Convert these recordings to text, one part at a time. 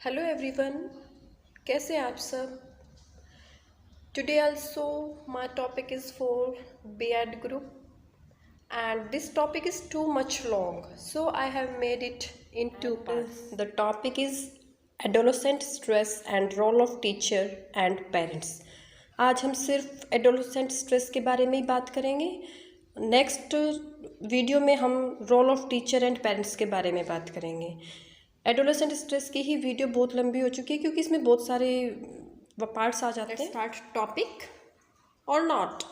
Hello everyone, कैसे हैं आप सब। Today also my topic is for B.Ed group and this topic is too much long, so I have made it in two parts. The topic is adolescent stress and role of teacher and parents. आज हम सिर्फ adolescent stress के बारे में ही बात करेंगे। Next video में हम role of teacher and parents के बारे में बात करेंगे। एडोलेसेंट स्ट्रेस की ही वीडियो बहुत लंबी हो चुकी है क्योंकि इसमें बहुत सारे पार्ट्स आ जाते हैं। स्टार्ट टॉपिक और नॉट,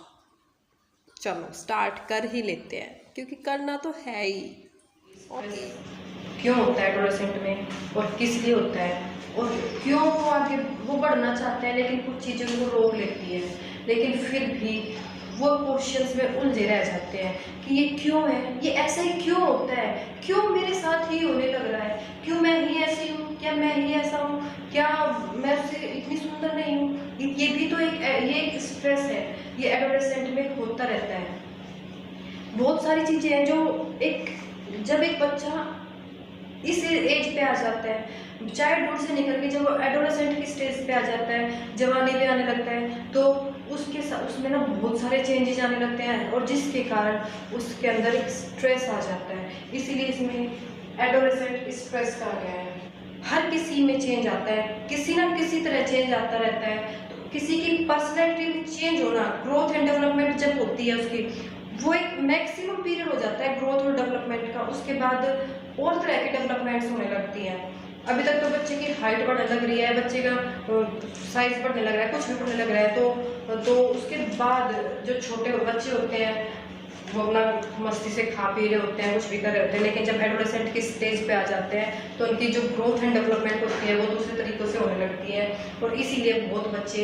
चलो स्टार्ट कर ही लेते हैं क्योंकि करना तो है ही। क्यों होता है एडोलेसेंट में और किस लिए होता है और क्यों वो आगे वो बढ़ना चाहते हैं लेकिन कुछ चीज़ें उनको रोक लेती है, लेकिन फिर भी वो क्वेश्चंस में उलझे रह जाते हैं कि ये क्यों है, ये ऐसा ही क्यों होता है, क्यों मेरे साथ ही होने लग रहा है, क्यों मैं ही ऐसी हूँ, क्या मैं ही ऐसा हूँ, क्या मैं उससे इतनी सुंदर नहीं हूँ। ये भी तो एक स्ट्रेस है, ये एडोलेसेंट में होता रहता है। बहुत सारी चीज़ें हैं जो जब एक बच्चा इस एज पे आ जाता है, चाइल्डहुड से निकल के जब वो एडोलेसेंट की स्टेज पे आ जाता है, जवानी पे आने लगता है, तो उसमें ना बहुत सारे चेंजेस आने लगते हैं और जिसके कारण उसके अंदर एक स्ट्रेस आ जाता है। इसीलिए इसमें एडोलेसेंट स्ट्रेस कहा गया है। हर किसी में चेंज आता है, किसी ना किसी तरह चेंज आता रहता है। तो किसी की पर्सनैलिटी में चेंज होना, ग्रोथ एंड डेवलपमेंट जब होती है उसकी, वो एक मैक्सिमम पीरियड हो जाता है ग्रोथ और डेवलपमेंट का। उसके बाद और तरह की डेवलपमेंट्स होने लगती हैं। अभी तक तो बच्चे की हाइट बढ़ने लग रही है, बच्चे का साइज बढ़ने लग रहा है, कुछ भी बढ़ने लग रहा है, तो उसके बाद जो छोटे बच्चे होते हैं वो अपना मस्ती से खा पी रहे होते हैं, कुछ भी कर रहे होते हैं, लेकिन जब एडोलेसेंट की स्टेज पे आ जाते हैं तो उनकी जो ग्रोथ एंड डेवलपमेंट होती है वो दूसरे तरीकों से होने लगती है। और इसीलिए बहुत बच्चे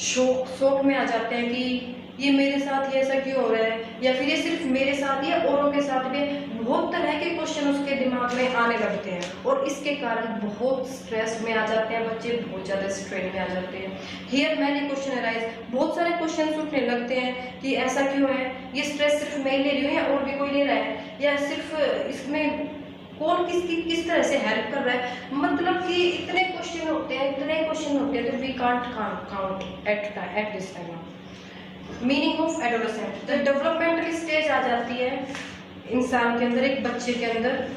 शौक में आ जाते हैं कि ये मेरे साथ ही ऐसा क्यों हो रहा है, या फिर ये सिर्फ मेरे साथ ही औरों के साथ भी। बहुत तरह के क्वेश्चन उसके दिमाग में आने लगते हैं और इसके कारण बहुत स्ट्रेस में आ जाते हैं बच्चे, बहुत ज़्यादा स्ट्रेन में आ जाते हैं। हियर मैनी क्वेश्चन अराइज, बहुत सारे क्वेश्चन उठने लगते हैं कि ऐसा क्यों है, ये स्ट्रेस सिर्फ मैं ले रही हूँ या और भी कोई ले रहा है, या सिर्फ इसमें कौन किस तरह से हेल्प कर रहा है। मतलब कि इतने क्वेश्चन होते हैं तो we can't count at this time. Meaning of adolescent, जब डेवलपमेंटल स्टेज आ जाती है इंसान के अंदर, एक बच्चे के अंदर,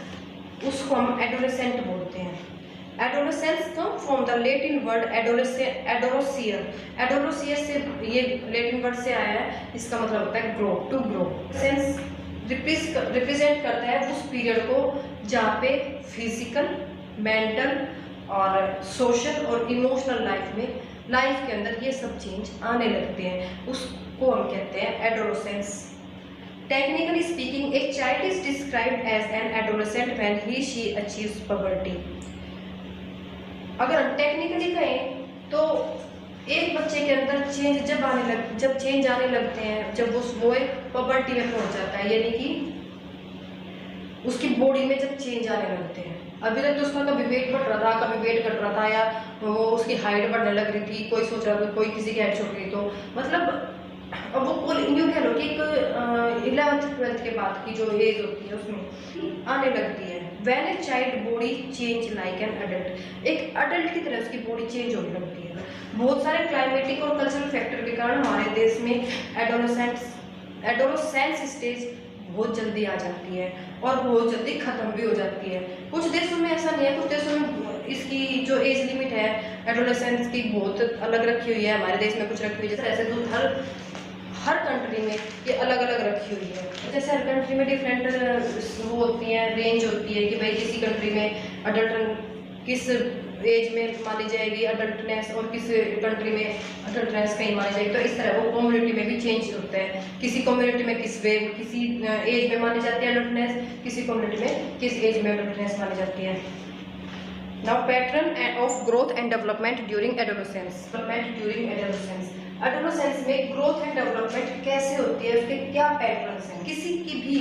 उसको हम एडोलेसेंट बोलते हैं। Adolescence come from the Latin word adolescere. Adolescere से ये लैटिन वर्ड से आया है, इसका मतलब होता है grow, to grow. Sense represent करता है उस पीरियड को जहाँ पे फिजिकल, मेंटल और सोशल और इमोशनल लाइफ के अंदर ये सब चेंज आने लगते हैं, उसको हम कहते हैं adolescence. Technically speaking, a child is described as an adolescent when he she achieves puberty. अगर हम टेक्निकली कहें तो एक बच्चे के अंदर जब चेंज आने लगते हैं, जब वो एक पबर्टी में पहुंच जाता है, यानी कि उसकी बॉडी में जब चेंज आने लगते हैं। अभी तक तो उसका कभी वेट बढ़ रहा था, कभी वेट घट रहा था, या वो उसकी हाइट बढ़ने लग रही थी, कोई सोच रहा था कोई किसी की हाइट छोड़ रही, तो मतलब अब वो यूँ कह लो कि एक 11th-12th के बाद की जो एज होती है उसमें आने लगती है। When a child body change like an adult, एक अडल्ट की तरह उसकी बॉडी चेंज होने लगती है। बहुत सारे क्लाइमेटिक और कल्चरल फैक्टर के कारण हमारे देश में एडोलेसेंस स्टेज बहुत जल्दी आ जाती है और बहुत जल्दी खत्म भी हो जाती है। कुछ देशों में ऐसा नहीं है, कुछ देशों में इसकी जो एज लिमिट है एडोलेसेंस की बहुत अलग रखी हुई है। हमारे देश में कुछ रखी हुई है, जैसे तो हर कंट्री में ये अलग अलग रखी हुई है। जैसे हर कंट्री में डिफरेंट वो होती हैं, रेंज होती है कि भाई किसी कंट्री में अडल्ट किस एज में मानी जाएगी अडल्टनेस, और किस कंट्री में अडल्टनेस कहीं मानी जाएगी। तो इस तरह वो कम्युनिटी में भी चेंज होता है। किसी कम्युनिटी में किसी एज में मानी जाती है अडल्टनेस, किसी कम्युनिटी में किस एज में अडल्टनेस मानी जाती है। Now pattern of growth and development during adolescence. Adolescence में ग्रोथ एंड डेवलपमेंट कैसे होती है, उसके क्या पैटर्न्स हैं। किसी की भी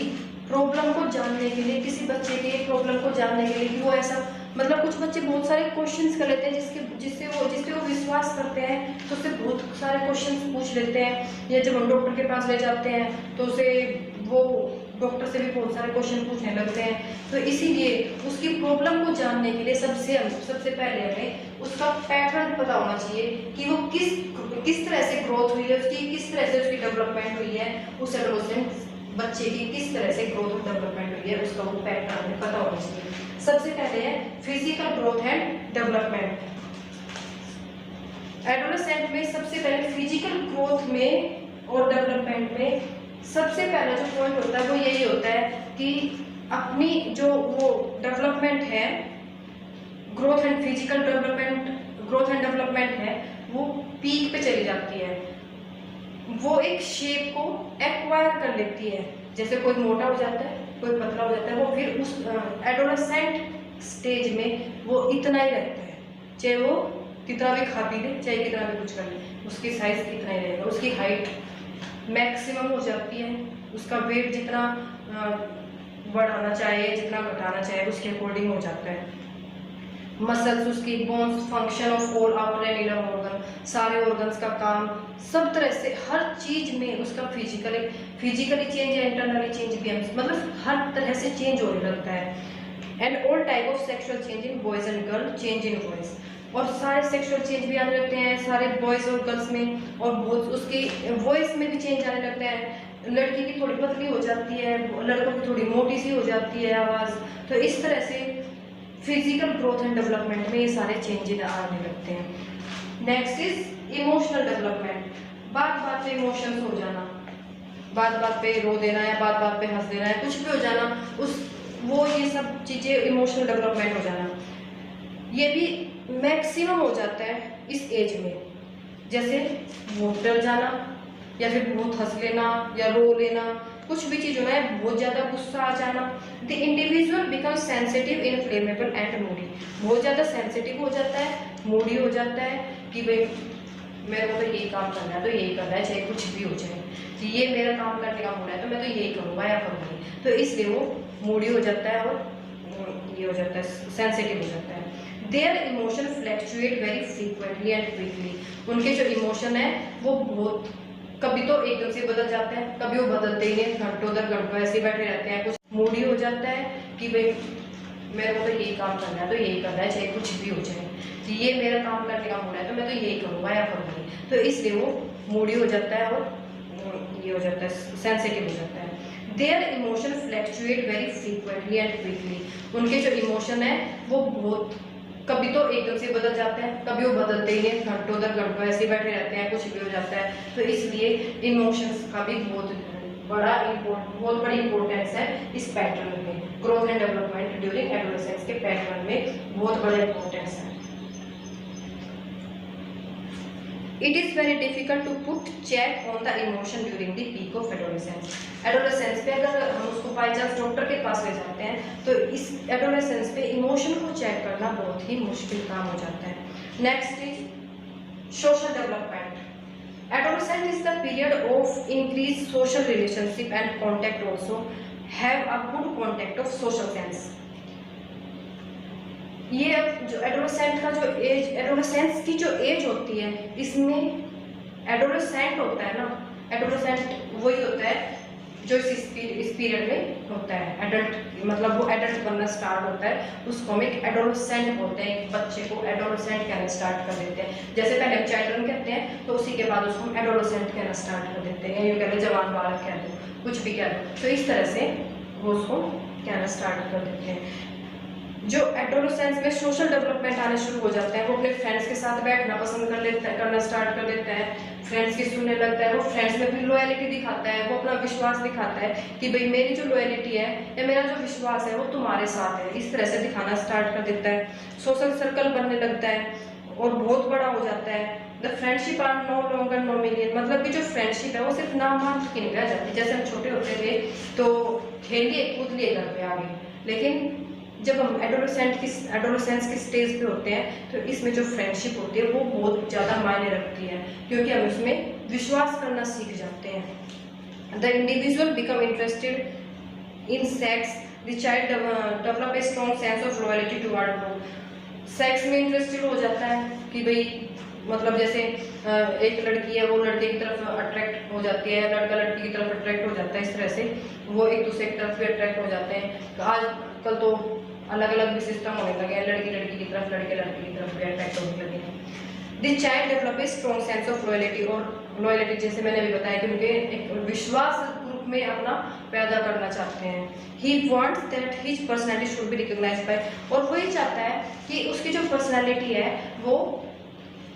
प्रॉब्लम को जानने के लिए, किसी बच्चे की प्रॉब्लम को जानने के लिए कि वो ऐसा, मतलब कुछ बच्चे बहुत सारे क्वेश्चंस कर लेते हैं जिससे वो विश्वास करते हैं, तो उससे बहुत सारे क्वेश्चंस पूछ लेते हैं, या जब हम डॉक्टर के पास ले जाते हैं तो उसे वो डॉक्टर से भी बहुत सारे क्वेश्चन पूछने लगते हैं। तो इसीलिए उसकी प्रॉब्लम को जानने के लिए सबसे पहले हमें उसका पैटर्न पता होना चाहिए कि वो किस तरह से ग्रोथ हुई है, उसकी किस तरह से उसकी डेवलपमेंट हुई है, उस एडोलेसेंट बच्चे की किस तरह से ग्रोथ और डेवलपमेंट हुई है, उसका वो पैटर्न हमें पता होना चाहिए। सबसे पहले है physical growth and development. Adolescent में सबसे पहले फिजिकल ग्रोथ में और डेवलपमेंट में सबसे पहला जो पॉइंट होता है वो यही होता है कि अपनी जो वो डेवलपमेंट है, ग्रोथ एंड डेवलपमेंट है, वो पीक पे चली जाती है। वो एक शेप को एक्वायर कर लेती है। जैसे कोई मोटा हो जाता है, कोई पतला हो जाता है, वो फिर उस एडोलेसेंट स्टेज में वो इतना ही रहता है, चाहे वो कितना भी खा पी ले, चाहे कितना भी कुछ कर ले, उसकी साइज इतना ही रहेगा। उसकी हाइट मैक्सिमम हो जाती है, उसका वेट जितना बढ़ाना चाहे, जितना घटाना चाहे, उसके अकॉर्डिंग हो जाता है। मसल्स, उसकी bones, function of all outer and inner organ, सारे ऑर्गन्स का काम, सब तरह से हर चीज में उसका फिजिकली चेंज या इंटरनली चेंज भी मतलब हर तरह से चेंज होने लगता है। And all type of sexual change in boys and girl, change in voice, और सारे सेक्सुअल चेंज भी आने लगते हैं सारे बॉयज और गर्ल्स में, और बहुत उसकी वॉइस में भी चेंज आने लगते हैं। लड़की की थोड़ी पतली हो जाती है, लड़कों की थोड़ी मोटी सी हो जाती है आवाज। तो इस तरह से फिजिकल ग्रोथ एंड डेवलपमेंट में ये सारे चेंजेस आने लगते हैं। Next is emotional development. बात बात पे इमोशंस हो जाना, बात बात पे रो देना या बात बात पे हंस देना है, कुछ भी हो जाना, ये सब चीजें इमोशनल डेवलपमेंट हो जाना, ये भी मैक्सिमम हो जाता है इस एज में। जैसे बहुत डर जाना, या फिर बहुत हंस लेना या रो लेना, कुछ भी चीज होना है, बहुत ज्यादा गुस्सा आ जाना। The individual become sensitive, inflammable and Moody, बहुत ज्यादा सेंसिटिव हो जाता है, मूडी हो जाता है कि भाई मेरे को तो यही काम करना है तो यही करना है, चाहे कुछ भी हो जाए, कि ये मेरा काम करने का मूड है तो मैं तो यही करूँगा या करूँगी। तो इसलिए वो मूडी हो जाता है और ये हो जाता है, सेंसिटिव हो जाता है। There emotion fluctuate very frequently and quickly, उनके जो इमोशन है वो बहुत कभी तो एकदम से बदल जाते हैं, कभी वो बदलते ही नहीं, घंटों दर घंटों ऐसे बैठे रहते हैं। कुछ मूडी हो जाता है कि भाई मेरे को तो यही काम करना है तो यही करना है, चाहे कुछ भी हो जाए, कि ये मेरा काम करने का मूड है तो मैं तो यही करूँगा या करूँगी। तो इसलिए वो मूडी हो जाता है और ये हो जाता है, सेंसिटिव हो जाता है। There emotion fluctuate very frequently and quickly, उनके जो इमोशन है वो बहुत कभी तो एकदम से बदल जाते हैं, कभी वो बदलते ही नहीं, घंटों दर घंटों ऐसे बैठे रहते हैं, कुछ भी हो जाता है। तो इसलिए इमोशंस का भी बहुत बड़ी इंपॉर्टेंस है इस पैटर्न में, growth and development during adolescence के पैटर्न में बहुत बड़ा इंपॉर्टेंस है। It is very difficult to put check on the emotion during the peak of adolescence. Adolescence पे अगर हम उसको बाई चांस डॉक्टर के पास ले जाते हैं तो इस एडोलेसेंस पे इमोशन को चेक करना बहुत ही मुश्किल काम हो जाता है। Next is social development. Adolescence is the period of increase social relationship and contact, also have a good contact of social sense. ये जो एडोलेसेंट का जो एज, एडोलेसेंस की जो एज होती है, इसमें एडोलेसेंट होता है ना, एडोलेसेंट वही होता है जो इस पीरियड में होता है, एडल्ट मतलब वो एडल्ट बनना स्टार्ट होता है, उसको हम एक एडोलेसेंट बोलते हैं। एक बच्चे को एडोलेसेंट कहना स्टार्ट कर देते हैं। जैसे पहले हम चिल्ड्रन कहते हैं तो उसी के बाद उसको हम एडोलेसेंट कहना स्टार्ट कर देते हैं, यूँ कहते जवान बालक कह दो, कुछ भी कह दो, तो इस तरह से वो उसको कहना स्टार्ट कर देते हैं। जो एडोलेसेंस में सोशल डेवलपमेंट आने शुरू हो जाते हैं, वो अपने फ्रेंड्स के साथ बैठना पसंद करना स्टार्ट कर देता है, फ्रेंड्स की सुनने लगता है, वो फ्रेंड्स में भी लॉयलिटी दिखाता है, वो अपना विश्वास दिखाता है कि भाई मेरी जो लॉयलिटी है या मेरा जो विश्वास है वो तुम्हारे साथ है, इस तरह से दिखाना स्टार्ट कर देता है। सोशल सर्कल बनने लगता है और बहुत बड़ा हो जाता है। The friendship are no longer nominion, मतलब कि जो फ्रेंडशिप है वो सिर्फ नाम मात्र की नहीं रह जाती। जैसे हम छोटे होते थे तो खेल लिए कूद लिए घर पे आ गए, लेकिन जब हम एडोलेसेंस के स्टेज पे होते हैं तो इसमें जो फ्रेंडशिप होती है वो बहुत ज़्यादा मायने रखती है, क्योंकि हम उसमें विश्वास करना सीख जाते हैं। The individual become interested in sex, the child develop a strong sense of loyalty toward group. Sex में इंटरेस्टेड हो जाता है कि भाई मतलब जैसे एक लड़की है वो लड़के की तरफ अट्रैक्ट हो जाती है, लड़का लड़की की तरफ अट्रैक्ट हो जाता है, इस तरह से वो एक दूसरे की तरफ भी अट्रैक्ट हो जाते हैं। तो आजकल तो अलग अलग भी सिस्टम होने लगे हैं, लड़की लड़की की तरफ, लड़के लड़की की तरफ भी अट्रैक्ट होने लगे हैं। The child develop a strong sense of loyalty, और लॉयल्टी जैसे मैंने अभी बताया कि उनके एक विश्वास ग्रुप में अपना पैदा करना चाहते हैं। He wants that his personality should be recognised by, और वो ये चाहता है कि उसकी जो पर्सनैलिटी है वो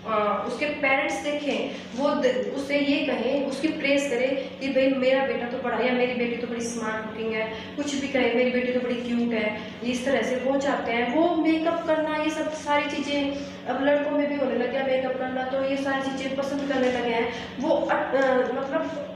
उसके पेरेंट्स देखें, वो उससे ये कहें, उसकी प्रेस करें कि भाई मेरा बेटा तो बड़ा, या मेरी बेटी तो बड़ी स्मार्ट लुकिंग है, कुछ भी कहे मेरी बेटी तो बड़ी क्यूट है, इस तरह से वो चाहते हैं। वो मेकअप करना, ये सब सारी चीज़ें अब लड़कों में भी होने लगे मेकअप करना, तो ये सारी चीज़ें पसंद करने लगे हैं। वो मतलब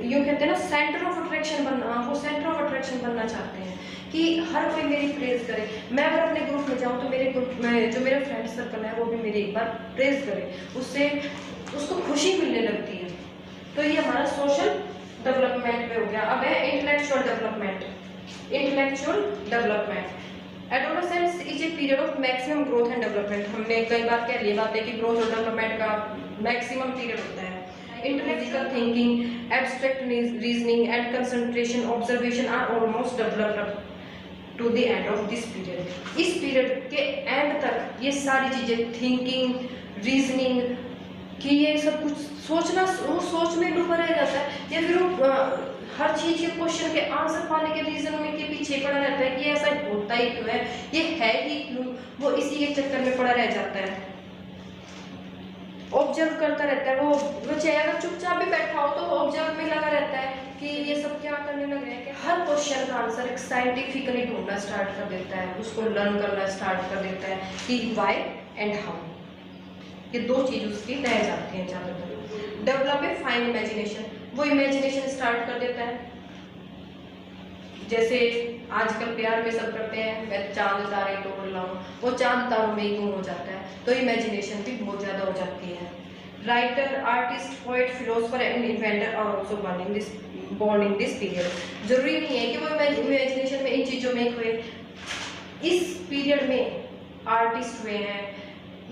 यूँ कहते हैं ना सेंटर ऑफ अट्रैक्शन बनना, वो सेंटर ऑफ अट्रैक्शन बनना चाहते हैं कि हर कोई मेरी प्रेज करे। मैं अगर अपने ग्रुप में जाऊँ तो मेरे ग्रुप में जो मेरा फ्रेंड सर्कल है वो भी मेरी एक बार प्रेज करे, उससे उसको खुशी मिलने लगती है। तो ये हमारा सोशल डेवलपमेंट पे हो गया। अब है intellectual development. Intellectual development, adolescence is a period of maximum growth and development. हमने कई बार कह लिया बात है कि ग्रोथ और डेवलपमेंट का मैक्सिमम पीरियड होता है। Intellectual thinking, abstract reasoning, and concentration, observation are almost developed up to the end of this period. इस पीरियड के एंड तक ये सारी चीजें थिंकिंग, रीजनिंग कि ये सब कुछ सोचना, वो सोच में डूबा रह जाता है, या फिर वो हर चीज के क्वेश्चन के आंसर पाने के रीजन में के पीछे पड़ा रहता है कि ऐसा होता ही क्यों है, ये है ही क्यों, वो इसी के चक्कर में पड़ा रह जाता है। ऑब्जर्व करता रहता है वो चाहे अगर चुपचाप भी बैठा हो तो वो ऑब्जर्व में लगा रहता है कि ये सब क्या करने लग रहे हैं, कि हर क्वेश्चन का आंसर एक साइंटिफिकली ढूंढना स्टार्ट कर देता है, उसको लर्न करना स्टार्ट कर देता है कि व्हाई एंड हाउ, ये दो चीज उसकी रह जाती हैं ज्यादातर। डेवलप ए फाइन इमेजिनेशन, वो इमेजिनेशन स्टार्ट कर देता है। जैसे आजकल प्यार में सब करते हैं मैं चांद तारे तोड़ लाऊं, वो चांद तारों में ही गुम हो जाता है, तो इमेजिनेशन भी बहुत ज्यादा हो जाती है। Writer, artist, poet, philosopher and inventor are also born in this period। जरूरी नहीं है कि वो इमेजिनेशन में इन चीजों में हुए, इस पीरियड में आर्टिस्ट हुए हैं।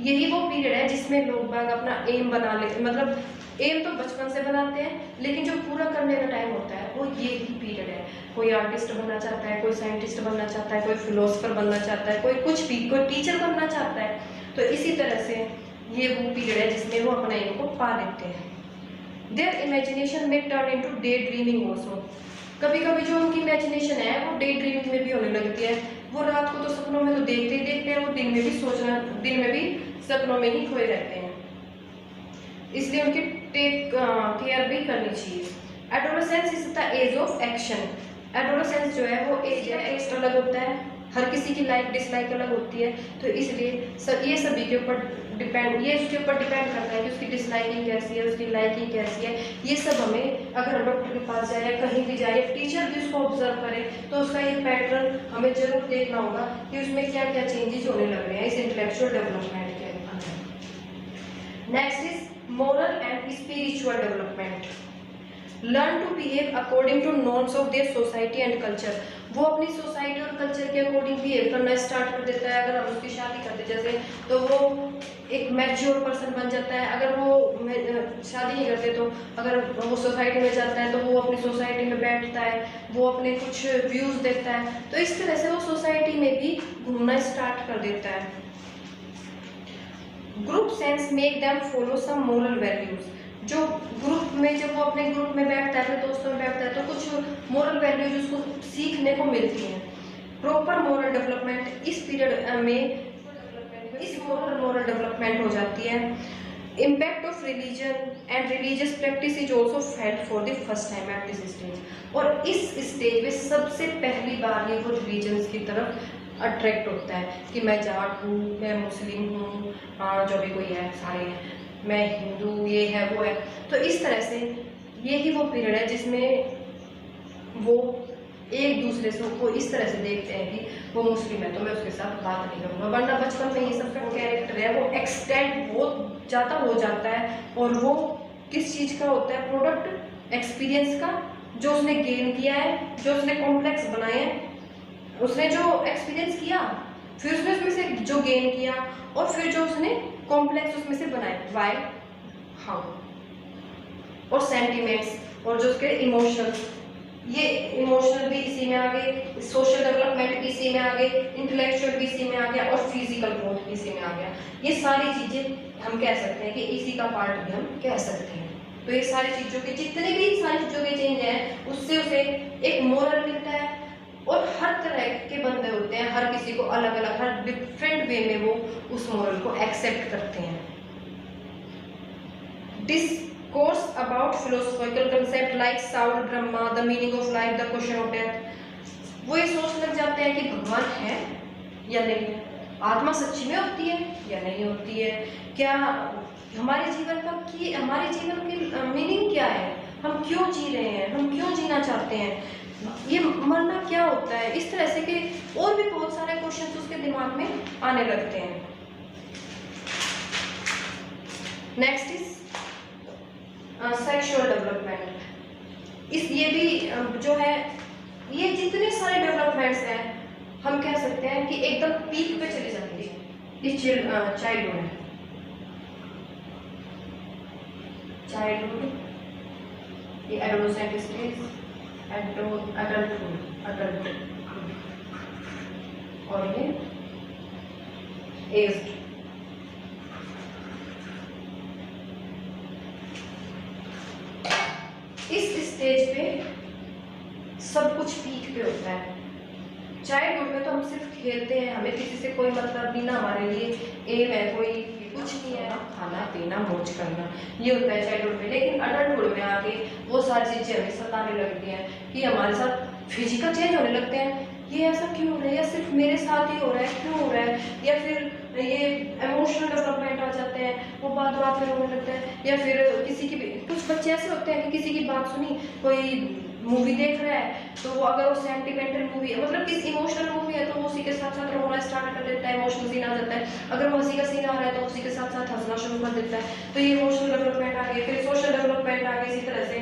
यही वो पीरियड है जिसमें लोग बाग अपना एम बना लेते, मतलब एम तो बचपन से बनाते हैं, लेकिन जो पूरा करने का टाइम होता है वो ये ही पीरियड है। कोई आर्टिस्ट बनना चाहता है, कोई साइंटिस्ट बनना चाहता है, कोई फिलोसफर बनना चाहता है, कोई कुछ भी, कोई टीचर बनना चाहता है। तो इसी तरह से ये वो पीरियड है जिसमें वो अपने एम को पा लेते हैं। देयर इमेजिनेशन में turn into day dreaming also. कभी कभी जो उनकी इमेजिनेशन है वो डे ड्रीमिंग में भी होने लगती है। वो रात को तो सपनों में तो देखते ही देखते हैं, वो दिन में भी सोचना, दिन में भी सपनों में ही खोए रहते हैं, इसलिए उनकी टेक केयर भी करनी चाहिए। Adolescence is the age of action. Adolescence जो है वो एज है, एज अलग होता है, हर किसी की लाइक डिसलाइक अलग होती है, तो इसलिए ये सभी के ऊपर डिपेंड, ये उसके ऊपर डिपेंड करता है कि उसकी डिसलाइकिंग कैसी है, उसकी लाइकिंग कैसी है। ये सब हमें अगर डॉक्टर के पास जाए, कहीं भी जाए, टीचर भी उसको ऑब्जर्व करे, तो उसका ये पैटर्न हमें जरूर देखना होगा कि उसमें क्या क्या चेंजेस होने लग रहे हैं इस इंटेलेक्चुअल डेवलपमेंट के अंदर। Next is moral and spiritual development। learn to behave according to norms of their society and culture। वो अपनी सोसाइटी और कल्चर के अकॉर्डिंग बिहेव करना स्टार्ट कर देता है। अगर हम उसकी शादी करते जैसे, तो वो एक मैच्योर पर्सन बन जाता है। अगर वो शादी नहीं करते तो अगर वो सोसाइटी में जाता है तो वो अपनी सोसाइटी में बैठता है, वो अपने कुछ व्यूज देता है, तो इस तरह से वो सोसाइटी में भी घूमना स्टार्ट कर देता है। Group sense make them follow some moral values. जो ग्रुप में, जब वो अपने ग्रुप में बैठता है, अपने दोस्तों में बैठता है, तो कुछ मोरल वैल्यूज उसको सीखने को मिलती हैं। प्रॉपर मोरल डेवलपमेंट इस पीरियड में इस मोरल डेवलपमेंट हो जाती है। Impact of religion and religious practice is also felt for the first time at this stage. और इस स्टेज में सबसे पहली बार ये वो रिलीजन्स की तरफ अट्रैक्ट होता है कि मैं जाट हूँ, मैं मुस्लिम हूँ, जो भी कोई है सारे, मैं हिंदू, ये है वो है। तो इस तरह से ये ही वो पीरियड है जिसमें वो एक दूसरे से को इस तरह से देखते हैं कि वो मुस्लिम है तो मैं उसके साथ बात नहीं करूँगा, वरना बचपन में ये सब का कैरेक्टर है वो एक्सटेंड बहुत ज़्यादा हो जाता है। और वो किस चीज़ का होता है, प्रोडक्ट एक्सपीरियंस का, जो उसने गेन किया है, जो उसने कॉम्प्लेक्स बनाए हैं, उसने जो एक्सपीरियंस किया फिर उसने उसमें से जो गेन किया और फिर जो उसने कॉम्प्लेक्स उसमें से बनाए, वाई, हाउ, और सेंटिमेंट्स और जो उसके इमोशंस, ये इमोशनल भी इसी में आ गए, सोशल डेवलपमेंट भी इसी में आ गए, इंटेलेक्चुअल भी इसी में आ गया और फिजिकल ग्रोथ भी इसी में आ गया। ये सारी चीजें हम कह सकते हैं कि इसी का पार्ट भी हम कह सकते हैं। तो ये सारी चीजों के जितने भी सारी चीजों के चेंज हैं उससे उसे एक मोरल मिलता है और हर तरह के बंदे होते हैं, हर किसी को अलग अलग हर डिफरेंट वे में वो उस मोरल को एक्सेप्ट करते हैं। Discourse about philosophical concept like Saul, Brahma, the meaning of life, the question of death। वो ये सोचने लग जाते हैं कि भगवान है या नहीं है, आत्मा सच्ची में होती है या नहीं होती है, क्या हमारे जीवन की मीनिंग क्या है, हम क्यों जी रहे हैं, हम क्यों जीना चाहते हैं, ये मरना क्या होता है। इस तरह से के और भी बहुत सारे क्वेश्चन उसके दिमाग में आने लगते हैं। Next is sexual development. ये भी जो है, ये जितने सारे डेवलपमेंट्स हैं हम कह सकते हैं कि एकदम पीक पे चली जाती है इस चाइल्डहुड में। चाइल्डहुड, ये एडोलेसेंट स्टेज, अडल्टहुड और ये एज्ड। इस स्टेज पे सब कुछ पीक पे होता है। चाइल्डहुड में तो हम सिर्फ खेलते हैं, हमें किसी से कोई मतलब नहीं ना, हमारे लिए एम है कोई कुछ नहीं है, खाना पीना मौज करना, ये होता है चाइल्डहुड में। लेकिन अडल्टहुड में आके वो सारी चीजें हमें सताने लगती हैं कि हमारे साथ फिजिकल चेंज होने लगते हैं, ये ऐसा क्यों हो रहा है, या सिर्फ मेरे साथ ही हो रहा है, क्यों हो रहा है, या फिर ये इमोशनल डेवलपमेंट आ जाते हैं, वो बात बात में होने लगता है, या फिर किसी की कुछ बच्चे ऐसे होते हैं कि किसी की बात सुनी, कोई मूवी देख रहा है तो वो अगर वो सेंटिमेंटल मूवी है, मतलब किसी इमोशनल मूवी है तो वो उसी के साथ साथ रोना स्टार्ट कर देता है, इमोशनल सीन आ जाता है। अगर वो हंसी का सीन आ रहा है तो उसी के साथ साथ हंसना शुरू कर देता है। तो ये इमोशनल डेवलपमेंट आ गई। फिर सोशल डेवलपमेंट आ गई, इसी तरह से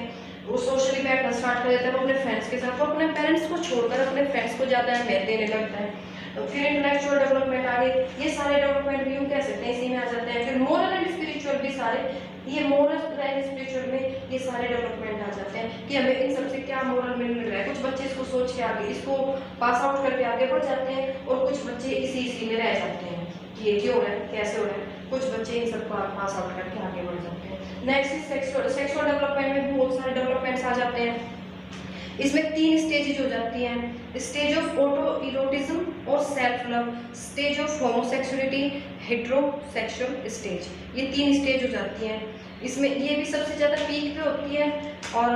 वो सोशली बैठना स्टार्ट कर देता है, वो अपने फ्रेंड्स के साथ, वो अपने पेरेंट्स को छोड़कर अपने फ्रेंड्स को ज़्यादा अहमियत देने लगता है। तो फिर इंटेलेक्चुअल डेवलपमेंट आ गई, ये सारे डेवलपमेंट भी हम कह सकते हैं इसी में आ जाते हैं। फिर मोरल एंड स्पिरिचुअल भी सारे, ये मोरल एंड स्पिरिचुअल में ये सारे डेवलपमेंट आ जाते हैं कि हमें इन सबसे क्या मोरल मिल रहा है। कुछ बच्चे इसको सोच के आगे, इसको पास आउट करके आगे बढ़ जाते हैं और कुछ बच्चे इसी में रह जाते हैं कि ये क्यों हो रहा है, कैसे हो रहा है। कुछ बच्चे इन सबको पास आउट करके आगे बढ़ जाते हैं। नेक्स्ट इज सेक्सुअल डेवलपमेंट में बहुत सारे डेवलपमेंट्स आ जाते हैं। इसमें 3 स्टेजेज हो जाती हैं, स्टेज ऑफ ऑटो इरोटिज्म और self love, stage of homosexuality, heterosexual stage, ये 3 स्टेज हो जाती हैं। इसमें ये भी सबसे ज़्यादा पीक पे होती है और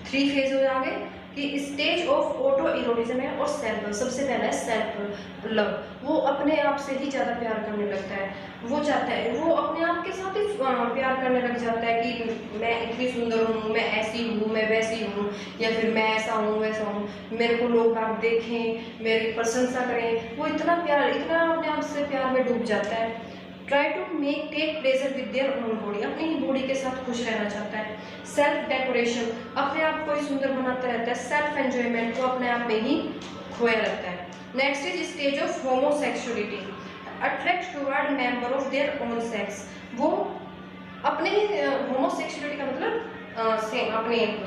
3 फेज हो जाएंगे कि स्टेज ऑफ ऑटो इरोटिज्म है और सेल्फ लव। सबसे पहला है सेल्फ लव, वो अपने आप से ही ज़्यादा प्यार करने लगता है, वो चाहता है, वो अपने आप के साथ ही प्यार करने लग जाता है कि मैं इतनी सुंदर हूँ, मैं ऐसी हूँ, मैं वैसी हूँ, या फिर मैं ऐसा हूँ वैसा हूँ, मेरे को लोग आप देखें, मेरी प्रशंसा करें। वो इतना अपने आप से प्यार में डूब जाता है। Try to take pleasure with their own body, अपनी ही बॉडी के साथ खुश रहना चाहता है। सेल्फ डेकोरेशन, अपने आप को ही सुंदर बनाता रहता है। सेल्फ एंजॉयमेंट, को अपने आप में ही खोया रहता है। Next is stage of homosexuality, attract toward member of their own sex, वो अपने ही होमोसेक्सुअलिटी का मतलब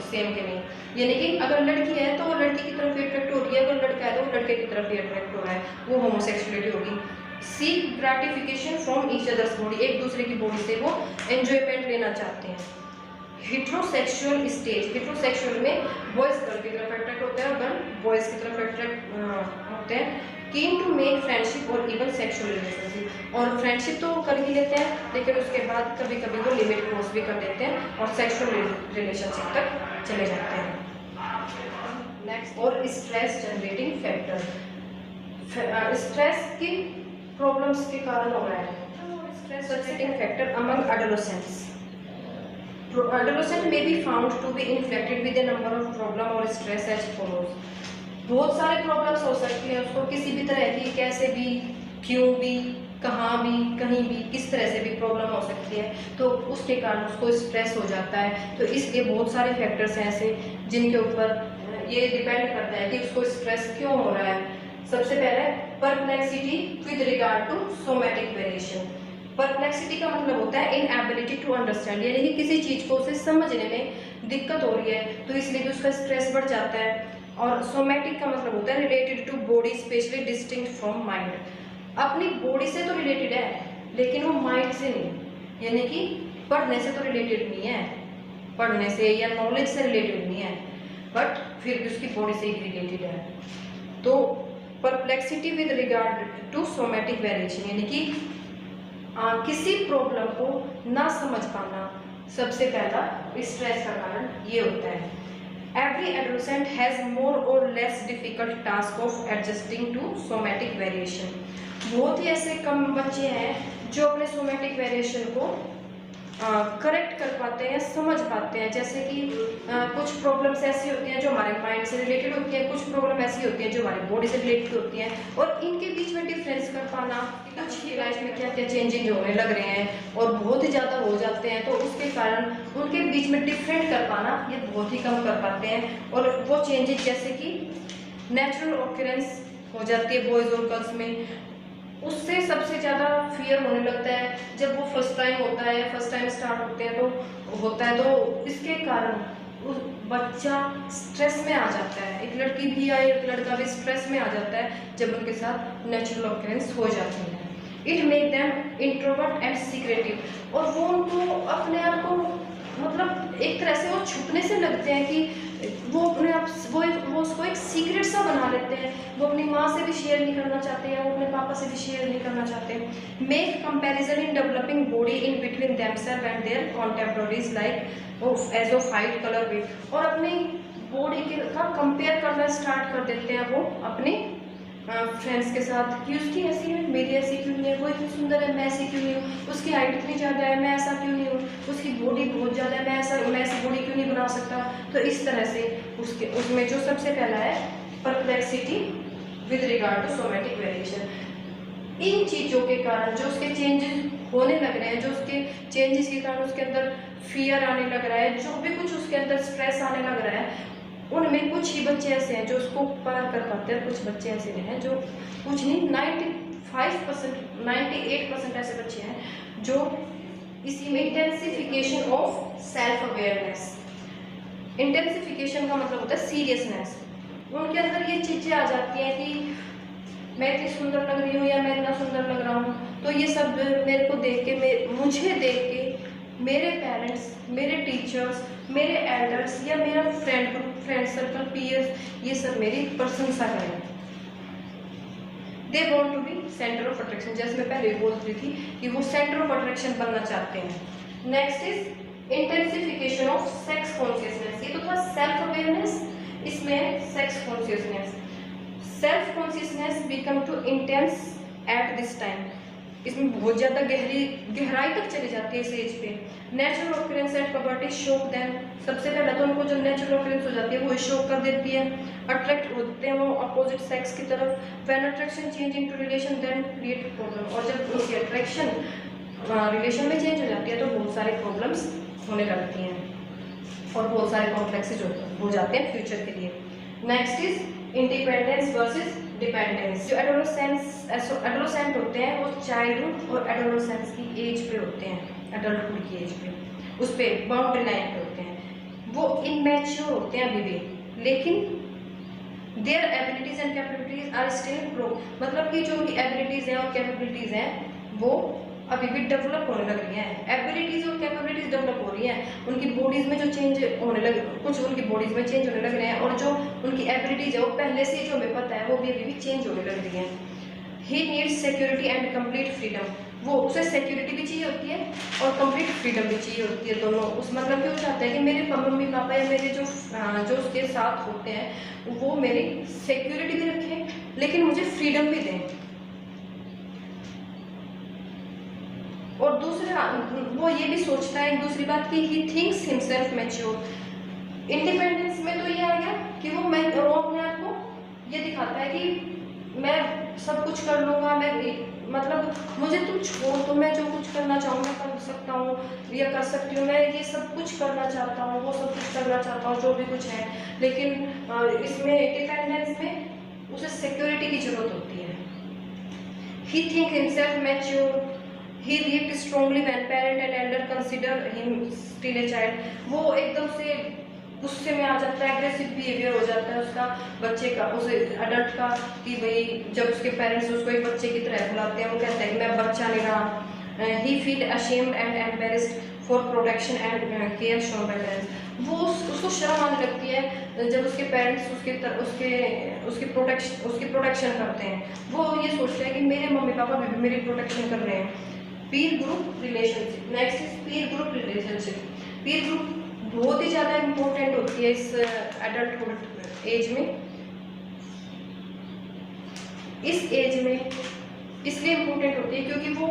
सेम के नहीं, यानी कि अगर लड़की है तो वो लड़की की तरफ अट्रैक्ट हो रही है, अगर लड़का है तो वो लड़के की तरफ ही अट्रैक्ट हो रहा है, वो होमोसेक्सुअलिटी होगी। Seek gratification from each others body, एक दूसरे की बॉडी से वो एंजॉयमेंट लेना चाहते हैं। हेटेरोसेक्सुअल स्टेज, हेटेरोसेक्सुअल में बॉयज गर्ल की तरफ अट्रैक्ट होते हैं और गर्ल बॉयज की तरफ अट्रैक्ट होते हैं। कीन टू मेक फ्रेंडशिप और इवन सेक्सुअल रिलेशनशिप, और फ्रेंडशिप तो कर ही लेते हैं लेकिन उसके बाद कभी कभी वो लिमिट क्रॉस भी कर देते हैं और सेक्सुअल रिलेशनशिप तक चले जाते हैं। नेक्स्ट, और स्ट्रेस जनरेटिंग फैक्टर, स्ट्रेस की प्रॉब्लम्स के कारण हो रहा है। Stress generating factor among adolescents, adolescent may be found to be infected with a number of problem or stress as follows। बहुत सारे प्रॉब्लम्स हो सकती हैं उसको, किसी भी तरह की, कैसे भी, क्यों भी, कहाँ भी, कहीं भी, किस तरह से भी प्रॉब्लम हो सकती है, तो उसके कारण उसको स्ट्रेस हो जाता है। तो इसलिए बहुत सारे फैक्टर्स हैं ऐसे जिनके ऊपर ये डिपेंड करता है कि उसको स्ट्रेस क्यों हो रहा है। सबसे पहला है perplexity with regard to somatic variation. Perplexity का मतलब होता है इनएबिलिटी टू अंडरस्टैंड, यानी कि किसी चीज को उसे समझने में दिक्कत हो रही है तो इसलिए भी उसका स्ट्रेस बढ़ जाता है। और सोमैटिक का मतलब होता है related to body specially distinct from mind, अपनी बॉडी से तो रिलेटेड है लेकिन वो माइंड से नहीं, यानी कि पढ़ने से तो रिलेटेड नहीं है, पढ़ने से या नॉलेज से रिलेटेड नहीं है, बट फिर भी उसकी बॉडी से ही रिलेटेड है। तो perplexity with regard to somatic variation, यानी कि किसी प्रॉब्लम को ना समझ पाना, सबसे पहला स्ट्रेस का कारण ये होता है। Every adolescent has more or less difficult task of adjusting to somatic variation. बहुत ही ऐसे कम बच्चे हैं जो अपने सोमैटिक वेरिएशन को करेक्ट कर पाते हैं, समझ पाते हैं। जैसे कि कुछ प्रॉब्लम्स ऐसी होती हैं जो हमारे माइंड से रिलेटेड होती हैं, कुछ प्रॉब्लम ऐसी होती हैं जो हमारी बॉडी से रिलेटेड होती हैं, और इनके बीच में डिफरेंस कर पाना, कुछ ही लाइफ में क्या क्या चेंजेस होने लग रहे हैं और बहुत ही ज़्यादा हो जाते हैं, तो उसके कारण उनके बीच में डिफरेंट कर पाना ये बहुत ही कम कर पाते हैं। और वो चेंजेस जैसे कि नेचुरल ऑकरेंस हो जाती है बॉयज़ और गर्ल्स में, उससे सबसे ज़्यादा फियर होने लगता है जब वो फर्स्ट टाइम होता है, फर्स्ट टाइम स्टार्ट होते हैं तो होता है, तो इसके कारण बच्चा स्ट्रेस में आ जाता है। एक लड़की भी या एक लड़का भी स्ट्रेस में आ जाता है जब उनके साथ नेचुरल ऑकरेंस हो जाती है। It make them introvert and secretive, और वो उनको अपने आप को मतलब एक तरह से वो छुपने से लगते हैं कि वो अपने आप वो उसको एक सीक्रेट सा बना लेते हैं। वो अपनी माँ से भी शेयर नहीं करना चाहते हैं, वो अपने पापा से भी शेयर नहीं करना चाहते। Make comparison in developing body in between themselves and their contemporaries like age of height, colour, weight, और अपनी बॉडी के का कंपेयर करना स्टार्ट कर देते हैं वो अपने फ्रेंड्स के साथ कि उसकी ऐसी है, मेरी ऐसी क्यों नहीं है, वो इतनी सुंदर है, मैं ऐसी क्यों नहीं हूँ, उसकी हाइट इतनी ज़्यादा है, मैं ऐसा क्यों नहीं हूँ, उसकी बॉडी बहुत ज़्यादा है, मैं ऐसी बॉडी क्यों नहीं बना सकता। तो इस तरह से उसमें जो सबसे पहला है perplexity with regard to somatic variation, इन चीज़ों के कारण जो उसके चेंजेस होने लग रहे हैं, जो उसके चेंजेस के कारण उसके अंदर फियर आने लग रहा है, जो भी कुछ उसके अंदर स्ट्रेस आने लग रहा है, उनमें कुछ ही बच्चे ऐसे हैं जो उसको पार कर पाते हैं, कुछ बच्चे ऐसे हैं जो कुछ नहीं 95%, 98% ऐसे बच्चे हैं जो इसी में intensification of self awareness, intensification का मतलब होता है सीरियसनेस, उनके अंदर ये चीज़ें आ जाती हैं कि मैं इतनी सुंदर लग रही हूँ या मैं इतना सुंदर लग रहा हूँ, तो ये सब मेरे को देख के मुझे देख के मेरे पेरेंट्स, मेरे टीचर्स, मेरे एल्डर्स या मेरा फ्रेंड सर्कल, पीयर्स, ये सब मेरी प्रशंसा करें। They want to be centre of attraction, जैसे मैं पहले बोल रही थी कि वो सेंटर ऑफ अट्रैक्शन बनना चाहते हैं। Next is intensification of sex consciousness, ये तो था सेल्फ अवेयरनेस, इसमें sex consciousness. Self consciousness become too intense at this time, इसमें बहुत ज़्यादा गहराई तक चली जाती है इस एज पे। Natural occurrence at puberty shock them, सबसे पहले तो उनको जो नेचुरल ऑकरेंस हो जाती है वो शॉक कर देती है। अट्रैक्ट होते हैं वो अपोजिट सेक्स की तरफ। When attraction change into relation then create problem, और जब उनकी अट्रैक्शन रिलेशन में चेंज हो जाती है तो बहुत सारे प्रॉब्लम्स होने लगती हैं और बहुत सारे कॉम्प्लेक्सेस हो जाते हैं फ्यूचर के लिए। Next is independence versus dependence. जो एडोलेसेंट होते हैं वो चाइल्डहुड और एडोलेसेंस की एज पे होते हैं, एडल्टहुड की एज पे, उस पर बाउंड्री लाइन पे होते हैं। वो इनमैच्योर होते हैं अभी भी, लेकिन their abilities and capabilities are still grow, मतलब कि जो उनकी एबिलिटीज हैं और कैपेबिलिटीज हैं वो अभी भी डेवलप होने लग रही हैं। एबिलिटीज और कैपेबिलिटीज डेवलप हो रही हैं, उनकी बॉडीज में जो चेंज होने लगे, कुछ उनकी बॉडीज में चेंज होने लग रहे हैं, और जो उनकी एबिलिटीज है वो पहले से जो हमें पता है वो भी अभी भी चेंज होने लग रही हैं। He needs security and complete freedom, वो उसे सिक्योरिटी भी चाहिए होती है और कंप्लीट फ्रीडम भी चाहिए होती है, दोनों। उस मतलब कि वो चाहता है कि मेरे मम्मी पापा या मेरे जो उसके साथ होते हैं वो मेरी सिक्योरिटी भी रखें लेकिन मुझे फ्रीडम भी दें। और दूसरा वो ये भी सोचता है, दूसरी बात कि he thinks himself mature. Independence में तो ये आ गया कि वो अपने आप को ये दिखाता है कि मैं सब कुछ कर लूँगा, मैं मतलब मुझे तुम छोड़ दो, मैं जो कुछ करना चाहूँ मैं कर सकता हूँ या कर सकती हूँ, मैं ये सब कुछ करना चाहता हूँ, वो सब कुछ करना चाहता हूँ, जो भी कुछ है। लेकिन इसमें डिपेंडेंस में उसे सिक्योरिटी की जरूरत होती है। He think himself mature, he react strongly when parent and elder consider him still a child. वो एकदम से गुस्से में आ जाता है, एग्रेसिव बिहेवियर हो जाता है उसका, बच्चे का, उस अडल्ट का, कि भाई जब उसके पेरेंट्स उसको एक बच्चे की तरह बुलाते हैं, वो कहता है कि मैं बच्चा नहीं रहा। He feel ashamed and embarrassed for protection and care shown by parents. वो उसको शर्म आने लगती है जब उसके पेरेंट्स उसकी प्रोटेक्शन करते हैं। वो ये सोचता है कि मेरे मम्मी पापा भी मेरी प्रोटेक्शन कर रहे हैं। पीर group relationship, next is Pir group relationship. Pir group बहुत ही ज़्यादा इम्पोर्टेंट होती है इस एडल्टहुड एज में। इस एज में इसलिए इम्पोर्टेंट होती है क्योंकि वो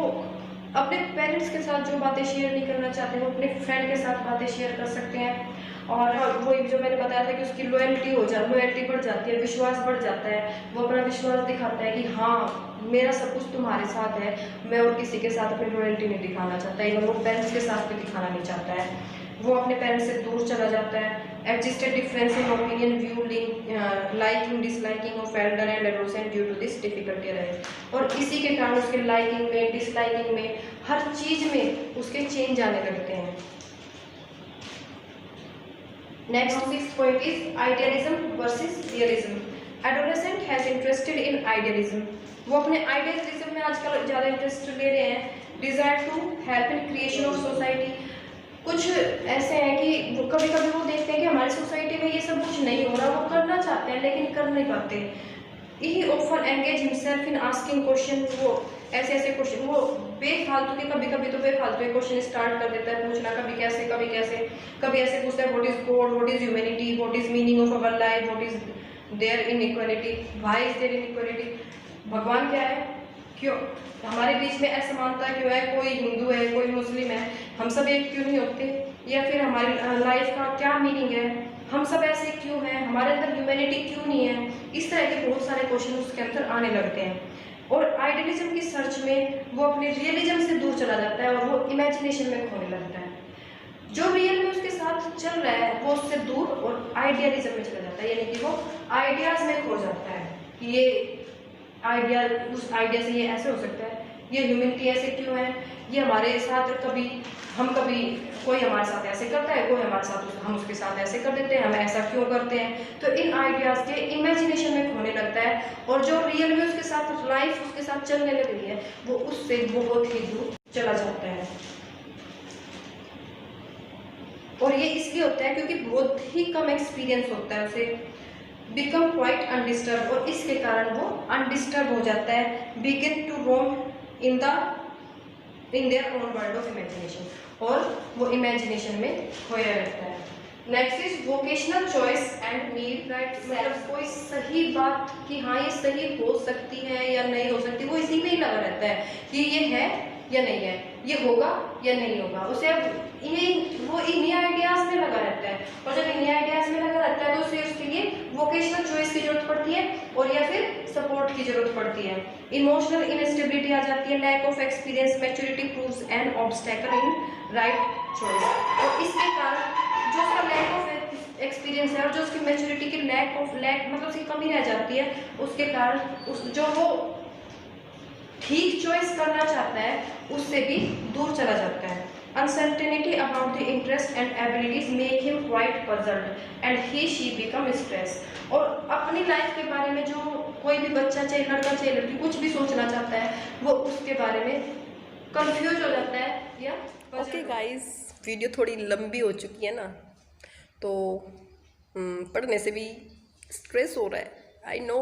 अपने पेरेंट्स के साथ जो बातें शेयर नहीं करना चाहते वो अपने फ्रेंड के साथ बातें शेयर कर सकते हैं। और वो जो मैंने बताया था कि उसकी लॉयल्टी बढ़ जाती है, विश्वास बढ़ जाता है। वो अपना विश्वास दिखाता है कि हाँ मेरा सब कुछ तुम्हारे साथ है, मैं और किसी के साथ अपनी लॉयल्टी नहीं दिखाना चाहता, इवन वो पेरेंट्स के साथ भी दिखाना नहीं चाहता है। वो अपने पेरेंट्स से दूर चला जाता है। Adjusted difference in opinion, view, liking, disliking of elder and adolescent due to this difficulty रहे। और इसी के कारण उसके लाइकिंग में, डिसलाइकिंग में, हर चीज में उसके चेंज आने लगते हैं। Next 6th point is idealism versus realism. Adolescent has interested in idealism. वो अपने आइडियलिज्म में आजकल ज़्यादा इंटरेस्ट ले रहे हैं। Desire to help in creation of society. कुछ ऐसे हैं कि कभी कभी वो देखते हैं कि हमारी सोसाइटी में ये सब कुछ नहीं हो रहा, वो करना चाहते हैं लेकिन कर नहीं पाते। ही often engage himself in asking question. वो ऐसे क्वेश्चन, वो बेफालतू के, कभी कभी तो बेफालतू के क्वेश्चन स्टार्ट कर देता है पूछना, कभी कैसे कभी कैसे। कभी ऐसे पूछता है what is God, what is humanity, what is meaning of our life, what is there inequality, why is there inequality. भगवान क्या है, क्यों हमारे बीच में असमानता क्यों है, कोई हिंदू है कोई मुस्लिम है, हम सब एक क्यों नहीं होते, या फिर हमारी लाइफ का क्या मीनिंग है, हम सब ऐसे क्यों हैं, हमारे अंदर ह्यूमैनिटी क्यों नहीं है। इस तरह के बहुत सारे क्वेश्चन उसके अंदर आने लगते हैं। और आइडियलिज्म की सर्च में वो अपने रियलिज्म से दूर चला जाता है और वो इमेजिनेशन में खोने लगता है। जो रियल में उसके साथ चल रहा है वो उससे दूर और आइडियलिज्म में चला जाता है, यानी कि वो आइडियाज में खो जाता है कि ये आइडिया, उस आइडिया से ये ऐसे हो सकता है, ये ह्यूमैनिटी ऐसे क्यों है, ये हमारे साथ कभी कोई हमारे साथ ऐसे करता है, कोई हमारे साथ हम उसके साथ ऐसे कर देते हैं, हम ऐसा क्यों करते हैं। तो इन आइडियाज के इमेजिनेशन में खोने लगता है और जो रियल में उसके साथ लाइफ उसके साथ चलने लग रही है वो उससे बहुत ही दूर चला जाता है। और ये इसलिए होता है क्योंकि बहुत ही कम एक्सपीरियंस होता है उसे। बिकम क्वाइट अनडिस्टर्ब, और इसके कारण वो अनडिस्टर्ब हो जाता है। Begin to roam in their own world of imagination, और वो इमेजिनेशन में खोया रहता है। Next is vocational choice and need, right. मतलब कोई सही बात कि हाँ ये सही हो सकती है या नहीं हो सकती, वो इसी में ही लगा रहता है कि ये है या नहीं है, ये होगा या नहीं होगा। उसे अब वो इन्हीं आइडियाज में लगा रहता है, और जब इन्हीं आइडियाज में लगा रहता है तो उसे उसके लिए वोकेशनल चॉइस की जरूरत पड़ती है और या फिर सपोर्ट की जरूरत पड़ती है। इमोशनल इनस्टेबिलिटी आ जाती है। Lack of experience, maturity proves an obstacle in right choice. और इसके कारण जो उसका लैक ऑफ एक्सपीरियंस है और जो उसकी मैच्योरिटी की लैक मतलब उसकी कमी रह जाती है, उसके कारण जो वो ठीक चॉइस करना चाहता है उससे भी दूर चला जाता है। Uncertainty about the interest and abilities make him quite puzzled and she become stressed। और अपनी लाइफ के बारे में जो कोई भी बच्चा, चाहे लड़का चाहे लड़की, कुछ भी सोचना चाहता है वो उसके बारे में कंफ्यूज हो जाता है या ओके गाइस, वीडियो थोड़ी लंबी हो चुकी है ना, तो पढ़ने से भी स्ट्रेस हो रहा है। आई नो,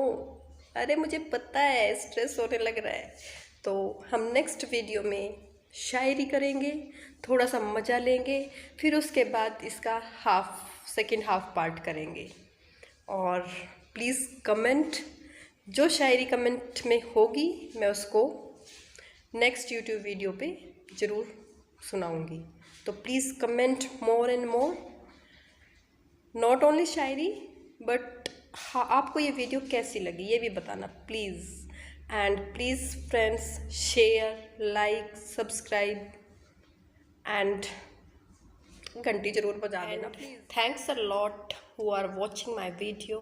अरे मुझे पता है स्ट्रेस होने लग रहा है। तो हम नेक्स्ट वीडियो में शायरी करेंगे, थोड़ा सा मज़ा लेंगे, फिर उसके बाद इसका सेकेंड हाफ पार्ट करेंगे। और प्लीज़ कमेंट, जो शायरी कमेंट में होगी मैं उसको नेक्स्ट यूट्यूब वीडियो पे ज़रूर सुनाऊंगी। तो please comment more and more, not only shayari but हाँ आपको ये वीडियो कैसी लगी ये भी बताना please. And please friends, share, like, subscribe and घंटी ज़रूर बजा देना please. Thanks a lot who are watching my video.